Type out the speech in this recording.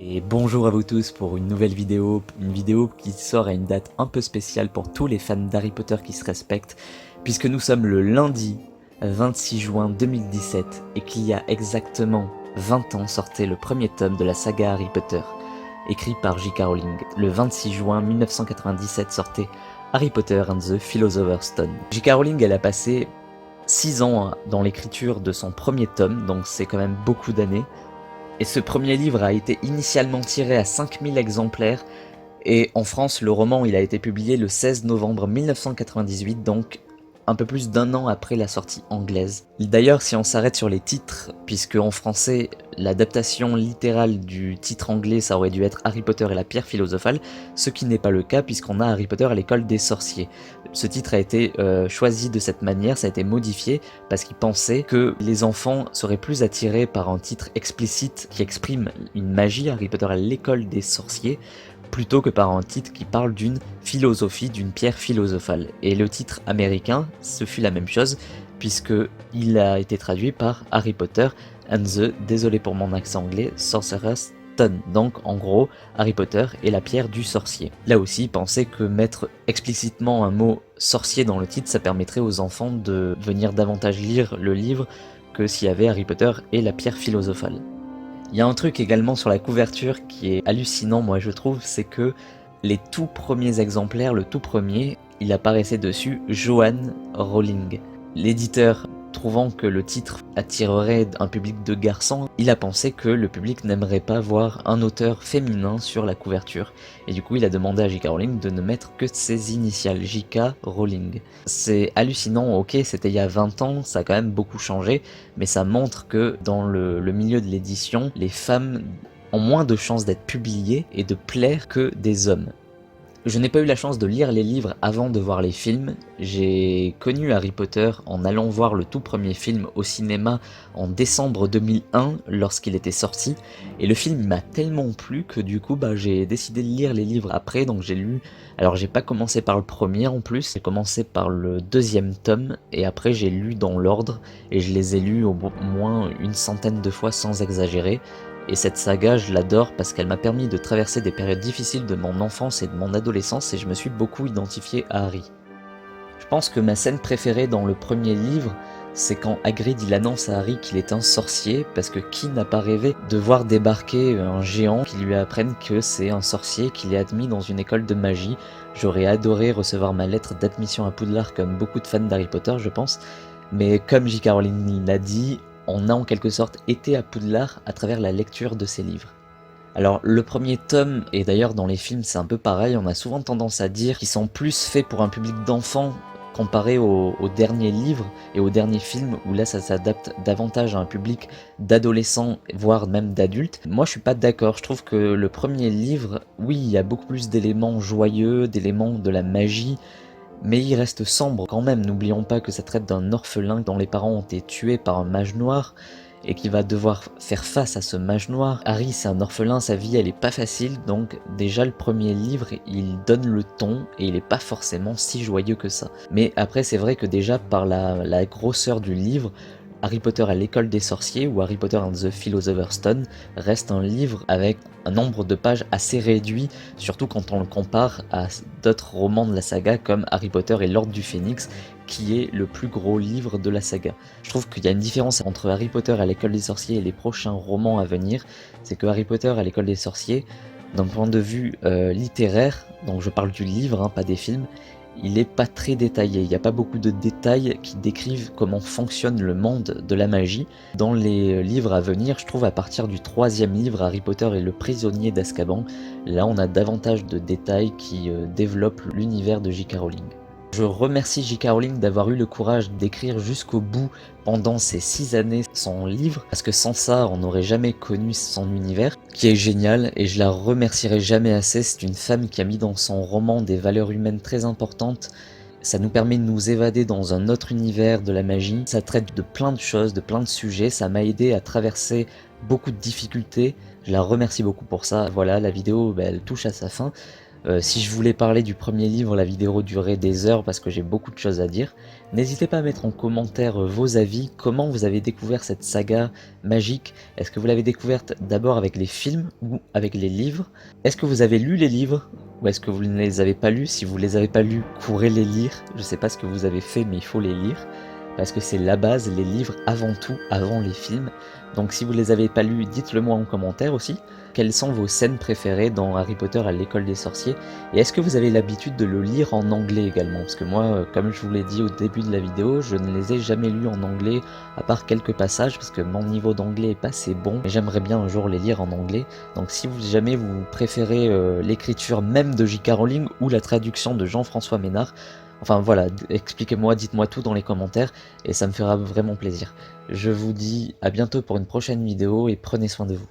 Et bonjour à vous tous pour une nouvelle vidéo, une vidéo qui sort à une date un peu spéciale pour tous les fans d'Harry Potter qui se respectent, puisque nous sommes le lundi 26 juin 2017 et qu'il y a exactement 20 ans sortait le premier tome de la saga Harry Potter, écrit par J.K. Rowling. Le 26 juin 1997 sortait Harry Potter and the Philosopher's Stone. J.K. Rowling, elle a passé 6 ans dans l'écriture de son premier tome, donc c'est quand même beaucoup d'années. Et ce premier livre a été initialement tiré à 5000 exemplaires, et en France, le roman il a été publié le 16 novembre 1998, donc un peu plus d'un an après la sortie anglaise. D'ailleurs, si on s'arrête sur les titres, puisque en français, l'adaptation littérale du titre anglais, ça aurait dû être Harry Potter et la pierre philosophale, ce qui n'est pas le cas puisqu'on a Harry Potter à l'école des sorciers. Ce titre a été choisi de cette manière, ça a été modifié parce qu'ils pensaient que les enfants seraient plus attirés par un titre explicite qui exprime une magie, Harry Potter à l'école des sorciers, plutôt que par un titre qui parle d'une philosophie, d'une pierre philosophale. Et le titre américain, ce fut la même chose, puisqu'il a été traduit par Harry Potter and the, désolé pour mon accent anglais, Sorcerer's Stone. Donc en gros, Harry Potter et la pierre du sorcier. Là aussi, pensez que mettre explicitement un mot sorcier dans le titre, ça permettrait aux enfants de venir davantage lire le livre que s'il y avait Harry Potter et la pierre philosophale. Il y a un truc également sur la couverture qui est hallucinant, moi je trouve, c'est que les tout premiers exemplaires, le tout premier, il apparaissait dessus Joanne Rowling. L'éditeur, trouvant que le titre attirerait un public de garçons, il a pensé que le public n'aimerait pas voir un auteur féminin sur la couverture. Et du coup, il a demandé à J.K. Rowling de ne mettre que ses initiales, J.K. Rowling. C'est hallucinant, ok, c'était il y a 20 ans, ça a quand même beaucoup changé, mais ça montre que dans le milieu de l'édition, les femmes ont moins de chances d'être publiées et de plaire que des hommes. Je n'ai pas eu la chance de lire les livres avant de voir les films. J'ai connu Harry Potter en allant voir le tout premier film au cinéma en décembre 2001 lorsqu'il était sorti. Et le film m'a tellement plu que du coup j'ai décidé de lire les livres après. Donc j'ai lu... Alors j'ai pas commencé par le premier en plus, j'ai commencé par le deuxième tome et après j'ai lu dans l'ordre et je les ai lus au moins une centaine de fois sans exagérer. Et cette saga, je l'adore parce qu'elle m'a permis de traverser des périodes difficiles de mon enfance et de mon adolescence et je me suis beaucoup identifié à Harry. Je pense que ma scène préférée dans le premier livre, c'est quand Hagrid il annonce à Harry qu'il est un sorcier, parce que qui n'a pas rêvé de voir débarquer un géant qui lui apprenne que c'est un sorcier, qu'il est admis dans une école de magie. J'aurais adoré recevoir ma lettre d'admission à Poudlard comme beaucoup de fans d'Harry Potter je pense, mais comme J.K. Rowling l'a dit, on a en quelque sorte été à Poudlard à travers la lecture de ses livres. Alors le premier tome, et d'ailleurs dans les films c'est un peu pareil, on a souvent tendance à dire qu'ils sont plus faits pour un public d'enfants comparé au dernier livre et au dernier film où là ça s'adapte davantage à un public d'adolescents voire même d'adultes. Moi je suis pas d'accord, je trouve que le premier livre, oui il y a beaucoup plus d'éléments joyeux, d'éléments de la magie, mais il reste sombre quand même. N'oublions pas que ça traite d'un orphelin dont les parents ont été tués par un mage noir et qui va devoir faire face à ce mage noir. Harry c'est un orphelin, sa vie elle est pas facile, donc déjà le premier livre il donne le ton et il est pas forcément si joyeux que ça. Mais après c'est vrai que déjà par la grosseur du livre, Harry Potter à l'école des sorciers ou Harry Potter and the Philosopher's Stone reste un livre avec un nombre de pages assez réduit, surtout quand on le compare à d'autres romans de la saga comme Harry Potter et l'Ordre du Phénix, qui est le plus gros livre de la saga. Je trouve qu'il y a une différence entre Harry Potter à l'école des sorciers et les prochains romans à venir, c'est que Harry Potter à l'école des sorciers, d'un point de vue littéraire, donc je parle du livre, hein, pas des films, il est pas très détaillé, il n'y a pas beaucoup de détails qui décrivent comment fonctionne le monde de la magie. Dans les livres à venir, je trouve à partir du troisième livre, Harry Potter et le prisonnier d'Azkaban, là on a davantage de détails qui développent l'univers de J.K. Rowling. Je remercie J.K. Rowling d'avoir eu le courage d'écrire jusqu'au bout pendant ces 6 années son livre, parce que sans ça on n'aurait jamais connu son univers, qui est génial et je la remercierai jamais assez. C'est une femme qui a mis dans son roman des valeurs humaines très importantes. Ça nous permet de nous évader dans un autre univers de la magie, ça traite de plein de choses, de plein de sujets, ça m'a aidé à traverser beaucoup de difficultés, je la remercie beaucoup pour ça. Voilà, la vidéo elle touche à sa fin. Si je voulais parler du premier livre, la vidéo durerait des heures parce que j'ai beaucoup de choses à dire. N'hésitez pas à mettre en commentaire vos avis, comment vous avez découvert cette saga magique. Est-ce que vous l'avez découverte d'abord avec les films ou avec les livres? Est-ce que vous avez lu les livres ou est-ce que vous ne les avez pas lus? Si vous les avez pas lus, courez les lire. Je sais pas ce que vous avez fait, mais il faut les lire. Parce que c'est la base, les livres avant tout, avant les films. Donc si vous les avez pas lus, dites-le moi en commentaire aussi. Quelles sont vos scènes préférées dans Harry Potter à l'école des sorciers? Et est-ce que vous avez l'habitude de le lire en anglais également? Parce que moi, comme je vous l'ai dit au début de la vidéo, je ne les ai jamais lus en anglais, à part quelques passages, parce que mon niveau d'anglais est pas assez bon. Mais j'aimerais bien un jour les lire en anglais. Donc si jamais vous préférez l'écriture même de J.K. Rowling ou la traduction de Jean-François Ménard, enfin voilà, expliquez-moi, dites-moi tout dans les commentaires et ça me fera vraiment plaisir. Je vous dis à bientôt pour une prochaine vidéo et prenez soin de vous.